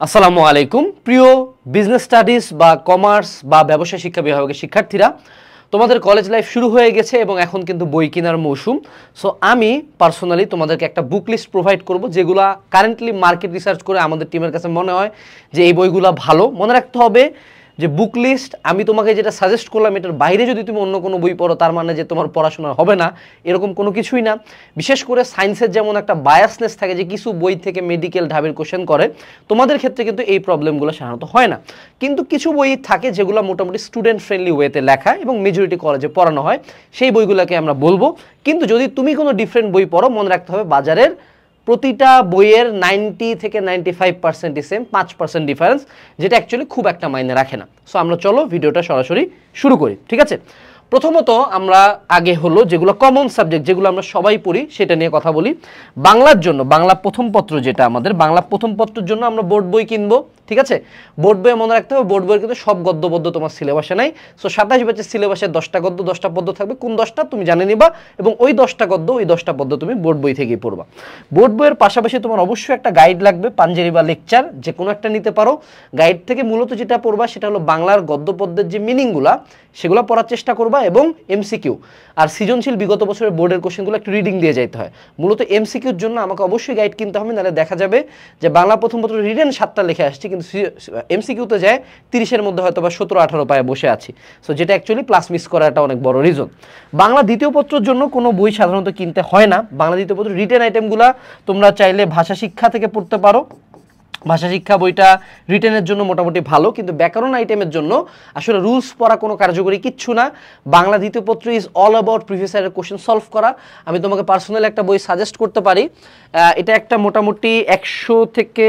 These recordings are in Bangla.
আসসালামু আলাইকুম প্রিয় বিজনেস স্টাডিজ বা কমার্স বা ব্যবসায় শিক্ষা বিভাগের শিক্ষার্থীরা, তোমাদের কলেজ লাইফ শুরু হয়ে গেছে এবং এখন কিন্তু বই কেনার মৌসুম। সো আমি পার্সোনালি তোমাদেরকে একটা বুক লিস্ট প্রোভাইড করব, যেগুলা কারেন্টলি মার্কেট রিসার্চ করে আমাদের টিমের কাছে মনে হয় যে এই বইগুলো ভালো। মনে রাখতে হবে যে বুক লিস্ট আমি তোমাকে যেটা সাজেস্ট করলাম এটার বাইরে যদি তুমি অন্য কোনো বই পড়ো তার মানে যে তোমার পড়াশোনা হবে না, এরকম কোনো কিছুই না। বিশেষ করে সায়েন্সের যেমন একটা বায়াসনেস থাকে যে কিছু বই থেকে মেডিকেল ঢাবের কোশ্চেন করে, তোমাদের ক্ষেত্রে কিন্তু এই প্রবলেমগুলো সাধারণত হয় না। কিন্তু কিছু বই থাকে যেগুলো মোটামুটি স্টুডেন্ট ফ্রেন্ডলি ওয়েতে লেখা এবং মেজরিটি কলেজে পড়ানো হয়, সেই বইগুলোকে আমরা বলবো। কিন্তু যদি তুমি কোনো ডিফারেন্ট বই পড়ো, মনে রাখতে হবে বাজারের প্রতিটা বইয়ের 90 থেকে 95% সেম, 5% ডিফারেন্স, যেটা অ্যাকচুয়ালি খুব একটা মাইনে রাখে না। সো আমরা চলো ভিডিওটা সরাসরি শুরু করি, ঠিক আছে? প্রথমত আমরা আগে হলো যেগুলো কমন সাবজেক্ট, যেগুলো আমরা সবাই পড়ি, সেটা নিয়ে কথা বলি। বাংলার জন্য বাংলা প্রথম পত্র, যেটা আমাদের বাংলা প্রথম পত্রের জন্য আমরা বোর্ড বই কিনবো, ঠিক আছে? বোর্ড বইয়ে মনে রাখতে হবে বোর্ড বইয়ের কিন্তু সব গদ্য পদ্য তোমার সিলেবাসে নাই। সো 27 ব্যাচের সিলেবাসে 10টা গদ্য 10টা পদ্য থাকবে, কোন 10টা তুমি জানে নিবা এবং ওই 10টা গদ্য ওই 10টা পদ্য তুমি বোর্ড বই থেকেই পড়বা। বোর্ড বইয়ের পাশাপাশি তোমার অবশ্যই একটা গাইড লাগবে, পাঞ্জেরি বা লেকচার যে কোনো একটা নিতে পারো। গাইড থেকে মূলত যেটা পড়বা সেটা হলো বাংলার গদ্য পদ্যের যে মিনিংগুলা সেগুলো পড়ার চেষ্টা করবা এবং এমসিকিউ আর সৃজনশীল বিগত বছরের বোর্ডের কোশ্চেনগুলো একটু রিডিং দিয়ে যাইতে হয়। মূলত এমসিকিউর জন্য আমাকে অবশ্যই গাইড কিনতে হবে, নাহলে দেখা যাবে যে বাংলা প্রথম পত্র রিটেন 7টা লিখে আসছি কিন্তু এমসিকিউতে যায় 30-এর মধ্যে হয়তো বা 17-18 পায়ে বসে আছি। সো যেটা অ্যাকচুয়ালি প্লাস মিস করাটা অনেক বড় রিজন। বাংলা দ্বিতীয় পত্রের জন্য কোনো বই সাধারণত কিনতে হয় না। বাংলা দ্বিতীয় পত্র রিটেন আইটেমগুলো তোমরা চাইলে ভাষা শিক্ষা থেকে পড়তে পারো। ভাষা শিক্ষা বইটা রিটেনের জন্য মোটামুটি ভালো, কিন্তু ব্যাকরণ আইটেমের জন্য আসলে রুলস পড়া কোনো কার্যকরী কিচ্ছু না। বাংলা দ্বিতীয় পত্র ইজ অল অ্যাবাউট প্রিভিয়াস ইয়ারের কোশ্চেন সলভ করা। আমি তোমাকে পার্সোনালি একটা বই সাজেস্ট করতে পারি, এটা একটা মোটামুটি 100 থেকে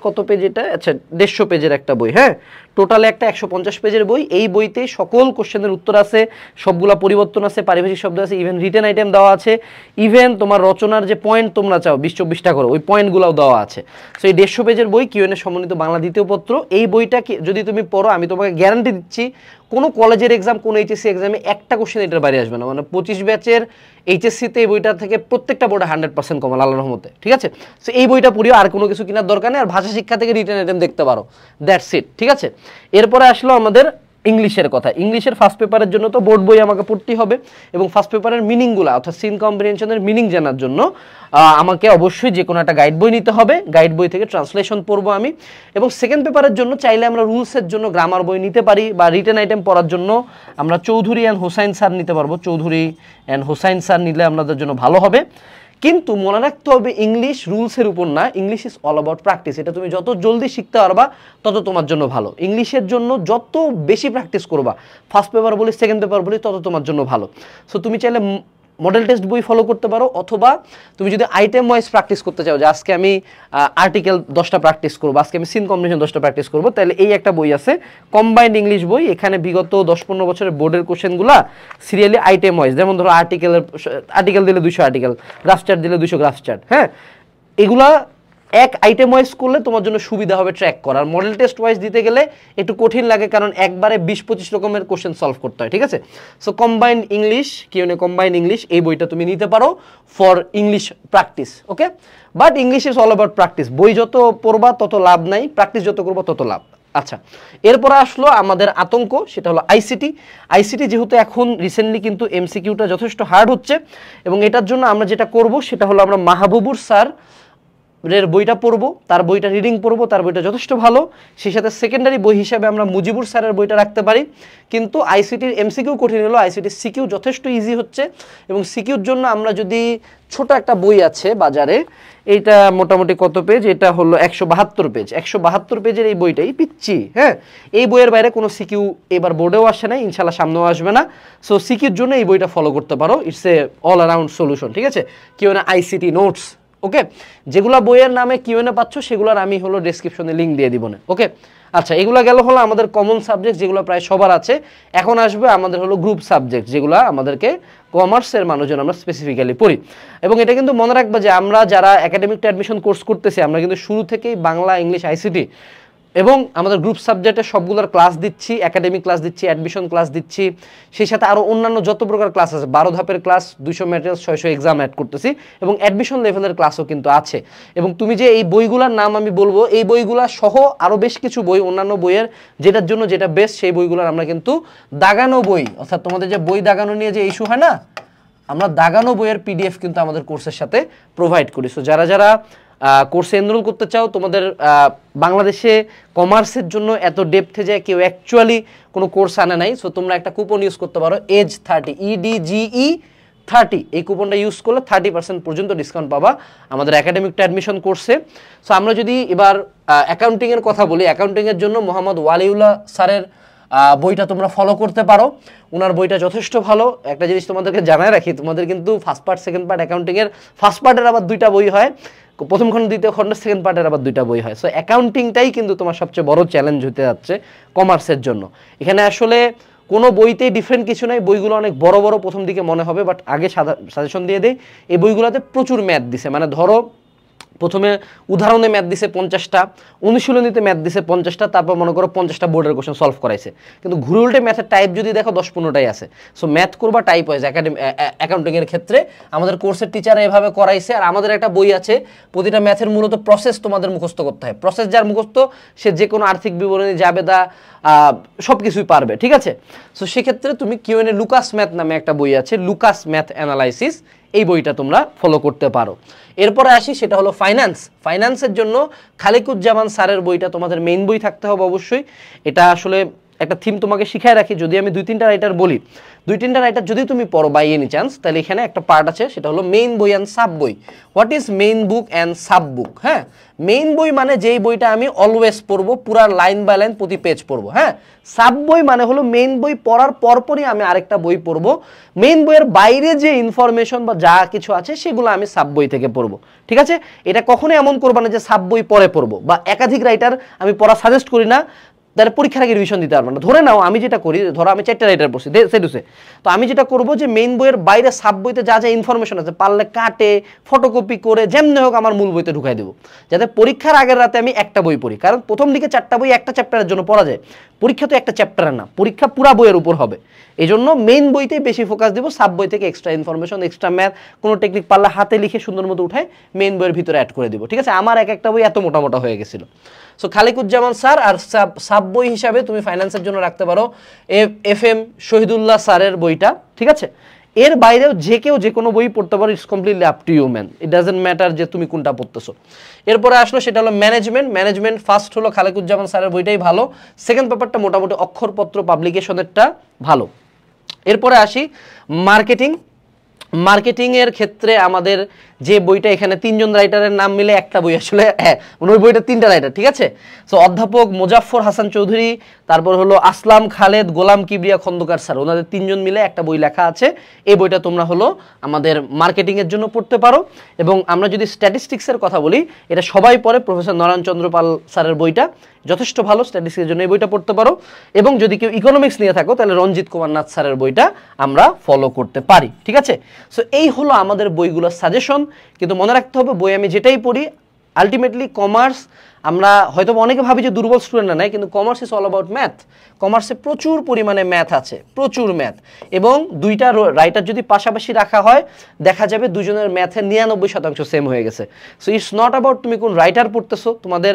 কত পেজ, এটা আচ্ছা 150 পেজের একটা বই, হ্যাঁ, টোটালে একটা 150 পেজের বই। এই বইতে সকল কোশ্চেনের উত্তর আছে, সবগুলা পরিবর্তন আছে, পারিভাষিক শব্দ আছে, ইভেন রিটেন আইটেম দেওয়া আছে, ইভেন তোমার রচনার যে পয়েন্ট তোমরা চাও 20-24টা করে ওই পয়েন্টগুলোও দেওয়া আছে। সো এই 150 পেজের বই কিউএনএ সমন্বিত বাংলা দ্বিতীয় পত্র, এই বইটা যদি তুমি পড়ো আমি তোমাকে গ্যারান্টি দিচ্ছি কোনো কলেজের এক্সাম, কোনো এইচএসসি এক্সামে একটা কোশ্চেন এটার বাইরে আসবে না। মানে 25 ব্যাচের এইচএসসিতে এই বইটা থেকে প্রত্যেকটা বোর্ডে 100% কমন, আল্লাহর রহমতে, ঠিক আছে? সো এই বইটা পড়িও, আর কোনো কিছু কেনার দরকার নেই। আর ভাষা শিক্ষা থেকে রিটেন আইটেম দেখতে পারো, দ্যাটস ইট, ঠিক আছে? এরপরে আসলো আমাদের ইংলিশের কথা। ইংলিশের ফার্স্ট পেপারের জন্য তো বোর্ড বই আমাকে পড়তেই হবে এবং ফার্স্ট পেপারের মিনিংগুলো অর্থাৎ সিন কম্প্রিহেনশনের মিনিং জানার জন্য আমাকে অবশ্যই যে কোনো একটা গাইড বই নিতে হবে। গাইড বই থেকে ট্রান্সলেশন পড়বো আমি। এবং সেকেন্ড পেপারের জন্য চাইলে আমরা রুলসের জন্য গ্রামার বই নিতে পারি, বা রিটেন আইটেম পড়ার জন্য আমরা চৌধুরী অ্যান্ড হোসাইন স্যার নিতে পারবো। চৌধুরী অ্যান্ড হোসাইন স্যার নিলে আমাদের জন্য ভালো হবে। কিন্তু মনে রাখতে হবে ইংলিশ রুলসের উপর না, English is all about practice. এটা তুমি যত জলদি শিখতে পারবা তত তোমার জন্য ভালো। ইংলিশের জন্য যত বেশি প্র্যাকটিস করবা, ফার্স্ট পেপার বলি সেকেন্ড পেপার বলি, তত তোমার জন্য ভালো। সো তুমি চাইলে মডেল টেস্ট বই ফলো করতে পারো, অথবা তুমি যদি আইটেম ওয়াইজ প্র্যাকটিস করতে চাও যে আজকে আমি আর্টিকেল 10টা প্র্যাকটিস করবো, আজকে আমি সিন কম্বিনেশন 10টা প্র্যাকটিস করবো, তাহলে এই একটা বই আছে কম্বাইন্ড ইংলিশ বই। এখানে বিগত 10-15 বছরের বোর্ডের কোশ্চেনগুলো সিরিয়ালি আইটেম ওয়াইজ, যেমন ধরো আর্টিকেল দিলে 200 আর্টিকেল, গ্রাফ চার্ট দিলে 200 গ্রাফ চার্ট, হ্যাঁ, এগুলা এক আইটেম ওয়াইজ করলে তোমার জন্য সুবিধা হবে ট্র্যাক করার। মডেল টেস্ট ওয়াইজ দিতে গেলে একটু কঠিন লাগে, কারণ একবারে 20-25 রকমের কোশ্চেন সলভ করতে হয়, ঠিক আছে? So combined English, QnA combined English, এই বইটা তুমি নিতে পারো for English practice, okay? But English is all about practice. বই যত পড়বা তত লাভ নাই, প্র্যাকটিস যত করবো তত লাভ। আচ্ছা, এরপরে আসলো আমাদের আতঙ্ক, সেটা হলো আইসিটি। আইসিটি যেহেতু এখন রিসেন্টলি কিন্তু এমসিকিউটা যথেষ্ট হার্ড হচ্ছে, এবং এটার জন্য আমরা যেটা করব সেটা হলো আমরা মাহবুবুর স্যার এর বইটা পড়বো, তার বইটা রিডিং পড়বো, তার বইটা যথেষ্ট ভালো। সেই সাথে সেকেন্ডারি বই হিসাবে আমরা মুজিবুর স্যারের বইটা রাখতে পারি। কিন্তু আইসিটির এমসিকিউ কঠিন হলো, আইসিটির সিকিউ যথেষ্ট ইজি হচ্ছে। এবং সিকিউর জন্য আমরা যদি ছোট একটা বই আছে বাজারে, এইটা মোটামুটি কত পেজ, এটা হলো 172 পেজ, 172 পেজের এই বইটাই পিচ্ছি, হ্যাঁ, এই বইয়ের বাইরে কোনো সিকিউ এবার বোর্ডেও আসে না, ইনশাল্লাহ সামনেও আসবে না। সো সিকিউর জন্য এই বইটা ফলো করতে পারো, it's a all around solution, ঠিক আছে? কেউ না আইসিটি নোটস, ওকে? যেগুলা বইয়ের নামে কিউএনএ পাচ্ছ সেগুলোর আমি হলো ডেসক্রিপশনে লিঙ্ক দিয়ে দিব না, ওকে? আচ্ছা, এগুলো গেল হলো আমাদের কমন সাবজেক্ট যেগুলো প্রায় সবার আছে। এখন আসবে আমাদের হলো গ্রুপ সাবজেক্ট, যেগুলো আমাদেরকে কমার্সের মানুষজন আমরা স্পেসিফিক্যালি পড়ি। এবং এটা কিন্তু মনে রাখবা যে আমরা যারা একাডেমিক অ্যাডমিশন কোর্স করতেছি আমরা কিন্তু শুরু থেকেই বাংলা, ইংলিশ, আইসিটি এবং আমাদের গ্রুপ সাবজেক্টে সবগুলোর ক্লাস দিচ্ছি, একাডেমিক ক্লাস দিচ্ছি, অ্যাডমিশন ক্লাস দিচ্ছি, সেই সাথে আরও অন্যান্য যত প্রকার ক্লাস আছে 12 ধাপের ক্লাস, 200 ম্যাটেরিয়ালস, 600 এক্সাম অ্যাড করতেছি এবং অ্যাডমিশন লেভেলের ক্লাসও কিন্তু আছে। এবং তুমি যে এই বইগুলোর নাম আমি বলবো, এই বইগুলো সহ আরও বেশ কিছু বই, অন্যান্য বইয়ের যেটার জন্য যেটা বেস্ট সেই বইগুলোর আমরা কিন্তু দাগানো বই, অর্থাৎ তোমাদের যে বই দাগানো নিয়ে যে ইস্যু হয় না, আমরা দাগানো বইয়ের পিডিএফ কিন্তু আমাদের কোর্সের সাথে প্রোভাইড করি। সো যারা যারা কোর্সে এনরোল করতে চাও, তোমাদের বাংলাদেশে কমার্সের জন্য এত ডেপথে যায় কেউ অ্যাকচুয়ালি কোনো কোর্স আনে নাই, সো তোমরা একটা কুপন ইউজ করতে পারো, এজ 30, EDGE 30, এই কুপনটা ইউজ করলে 30% পর্যন্ত ডিসকাউন্ট পাবা আমাদের একাডেমিক টু অ্যাডমিশন কোর্সে। সো আমরা যদি এবার অ্যাকাউন্টিংয়ের কথা বলি, অ্যাকাউন্টিংয়ের জন্য মোহাম্মদ ওয়ালিউল্লাহ স্যারের বইটা তোমরা ফলো করতে পারো, ওনার বইটা যথেষ্ট ভালো। একটা জিনিস তোমাদেরকে জানায় রাখি, তোমাদের কিন্তু ফার্স্ট পার্ট সেকেন্ড পার্ট, অ্যাকাউন্টিংয়ের ফার্স্ট পার্টের আবার 2টা বই হয়, প্রথম খণ্ড দ্বিতীয় খণ্ড, সেকেন্ড পার্টের আবার 2টা বই হয়। সো অ্যাকাউন্টিংটাই কিন্তু তোমার সবচেয়ে বড় চ্যালেঞ্জ হতে যাচ্ছে কমার্সের জন্য। এখানে আসলে কোনো বইতেই ডিফারেন্ট কিছু নাই, বইগুলো অনেক বড় বড় প্রথম দিকে মনে হবে, বাট আগে সাজেশন দিয়ে দেই, এই বইগুলোতে প্রচুর ম্যাথ দিছে, মানে ধরো প্রথমে উদাহরণে ম্যাথ দিছে 50টা, অনুশীলনীতে ম্যাথ দিছে 50টা, তারপর মনে করো 50টা বোর্ডের কোশ্চেন সলভ করাইছে, কিন্তু ঘুরে উল্টে ম্যাথের টাইপ যদি দেখো 10-15টাই আছে। সো ম্যাথ করবা টাইপ ওয়াইজ অ্যাকাউন্টিংয়ের ক্ষেত্রে আমাদের কোর্সের টিচার এভাবে করাইছে। আর আমাদের একটা বই আছে, প্রতিটা ম্যাথের মূলত প্রসেস তোমাদের মুখস্থ করতে হয়, প্রসেস যার মুখস্থ সে যে কোনো আর্থিক বিবরণী, জাবেদা, সব কিছুই পারবে, ঠিক আছে। সো সেক্ষেত্রে তুমি কিউএনএ লুকাস ম্যাথ নামে একটা বই আছে, লুকাস ম্যাথ অ্যানালাইসিস, এই বইটা তোমরা ফলো করতে পারো। এরপরে আসি, সেটা হলো ফাইন্যান্সের জন্য খালিকুজ্জামান স্যারের বইটা তোমাদের মেইন বই থাকতে হবে অবশ্যই। এটা আসলে একটা থিম তোমাকে শিখায় রাখি, যদি আমি 2-3টা রাইটার বলি, 2-3টা রাইটার যদি তুমি পড়ো বাই এনি চান্স, তাহলে এখানে একটা পার্ট আছে, সেটা হলো মেইন বই অ্যান্ড সাব বই। What is main book and sub book? হ্যাঁ, মেইন বই মানে যেই বইটা আমি অলওয়েজ পড়বো, পুরা লাইন বাই লাইন প্রতি পেজ পড়বো। হ্যাঁ, সাব বই মানে হলো মেইন বই পড়ার পরপরই আমি আরেকটা বই পড়বো, মেইন বইয়ের বাইরে যে ইনফরমেশন বা যা কিছু আছে সেগুলো আমি সাব বই থেকে পড়বো, ঠিক আছে। এটা কখনোই এমন করবা না যে সাব বই পরে পড়বো, বা একাধিক রাইটার আমি পড়া সাজেস্ট করি না, তাহলে পরীক্ষার আগে রিভিশন দিতে পারবো না। ধরে নাও আমি যেটা করি, ধরো আমি 4টা রাইটার পড়ছি সেডুসে, তো আমি যেটা করবো যে মেইন বইয়ের বাইরে সাব বইতে যা যা ইনফরমেশন আছে পারলে কাটে ফটোকপি করে যেমনি হোক আমার মূল বইতে ঢুকাই দেবো, যাতে পরীক্ষার আগের রাতে আমি একটা বই পড়ি। কারণ প্রথম দিকে 4টা বই একটা চ্যাপ্টারের জন্য পড়া যায়, পরীক্ষা তো একটা চ্যাপ্টারের না, পরীক্ষা পুরা বইয়ের উপর হবে। এই জন্য মেইন বইতেই বেশি ফোকাস দিব, সাব বই থেকে এক্সট্রা ইনফরমেশন, এক্সট্রা ম্যাথ, কোনো টেকনিক পারলে হাতে লিখে সুন্দর মতো উঠায় মেইন বইয়ের ভিতরে অ্যাড করে দিব, ঠিক আছে। আমার একটা বই এত মোটা মোটা হয়ে গেছিল। সো খালিকুজ্জামান স্যার, আর সাব বই হিসাবে তুমি ফাইন্যান্সের জন্য রাখতে পারো FM শহীদুল্লাহ স্যারের বইটা, ঠিক আছে। এর বাইরেও যে কেউ যে কোনো বই পড়তে পারো, it's completely up to you man, it doesn't matter যে তুমি কোনটা পড়তেছো। এরপরে আসলো সেটা হলো ম্যানেজমেন্ট ফার্স্ট হলো খালিকুজ্জামান স্যারের বইটাই ভালো, সেকেন্ড পেপারটা মোটামুটি অক্ষরপত্র পাবলিকেশনেরটা ভালো। এরপরে আসি মার্কেটিংয়ের ক্ষেত্রে আমাদের যে বইটা, এখানে 3জন রাইটারের নাম মিলে একটা বই আসলে, হ্যাঁ ওই বইটা 3টা রাইটার, ঠিক আছে। সো অধ্যাপক মোজাফফর হাসান চৌধুরী, তারপর হলো আসলাম খালেদ, গোলাম কিবরিয়া খন্দকার স্যার, ওনাদের 3জন মিলে একটা বই লেখা আছে। এই বইটা তোমরা হলো আমাদের মার্কেটিংয়ের জন্য পড়তে পারো। এবং আমরা যদি স্ট্যাটিস্টিক্সের কথা বলি, এটা সবাই পড়ে, প্রফেসর নারায়ণ চন্দ্র পাল স্যারের বইটা যথেষ্ট ভালো, স্ট্যাটিস্টিক্সের জন্য এই বইটা পড়তে পারো। এবং যদি কেউ ইকোনমিক্স নিয়ে থাকো, তাহলে রঞ্জিত কুমার নাথ স্যারের বইটা আমরা ফলো করতে পারি, ঠিক আছে। সো এই হলো আমাদের বইগুলোর সাজেশন। কিন্তু মনে রাখতে হবে, বই আমি যেটাই পড়ি, আলটিমেটলি কমার্স, আমরা হয়তো অনেকে ভাবি যে দুর্বল স্টুডেন্টরা নাই, কিন্তু commerce is all about math. কমার্সে প্রচুর পরিমাণে ম্যাথ আছে, প্রচুর ম্যাথ। এবং 2টা রাইটার যদি পাশাপাশি রাখা হয়, দেখা যাবে দুজনের ম্যাথের 99% সেম হয়ে গেছে। সো ইটস নট অ্যাবাউট তুমি কোন রাইটার পড়তেছো, তোমাদের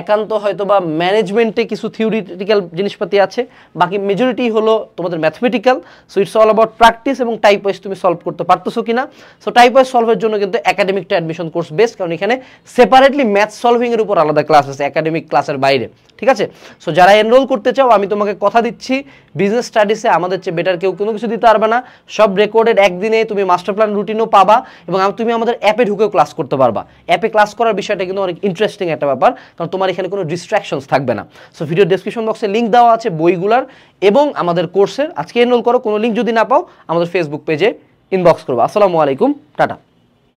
একান্ত হয়তো বা ম্যানেজমেন্টে কিছু থিওরিটিক্যাল জিনিসপাতি আছে, বাকি মেজরিটি হলো তোমাদের mathematical. So it's all about practice এবং টাইপ ওয়াইজ তুমি সলভ করতে পারতেছো কিনা। সো টাইপ ওয়াইজ সলভের জন্য কিন্তু academic two admission course best, কারণ এখানে সেপারেটলি ম্যাথ সলভিংয়ের উপর আলাদা ক্লাস আছে একাডেমিক ক্লাসের বাইরে, ঠিক আছে। সো যারা এনরোল করতে চাও, আমি তোমাকে কথা দিচ্ছি, বিজনেস স্টাডিসে আমাদের চেয়ে বেটার কেউ কোনো কিছু দিতে পারবে না। সব রেকর্ডেড, একদিনে তুমি মাস্টার প্ল্যান রুটিনও পাবা, এবং তুমি আমাদের অ্যাপে ঢুকেও ক্লাস করতে পারবা। অ্যাপে ক্লাস করার বিষয়টা কিন্তু অনেক ইন্টারেস্টিং একটা ব্যাপার, কারণ তোমার এখানে কোনো ডিস্ট্রাকশনস থাকবে না। সো ভিডিও ডেসক্রিপশন বক্সে লিঙ্ক দেওয়া আছে বইগুলার এবং আমাদের কোর্সের। আজকে এনরোল করো, কোনো লিঙ্ক যদি না পাও আমাদের ফেসবুক পেজে ইনবক্স করবো। আসসালামু আলাইকুম, টাটা।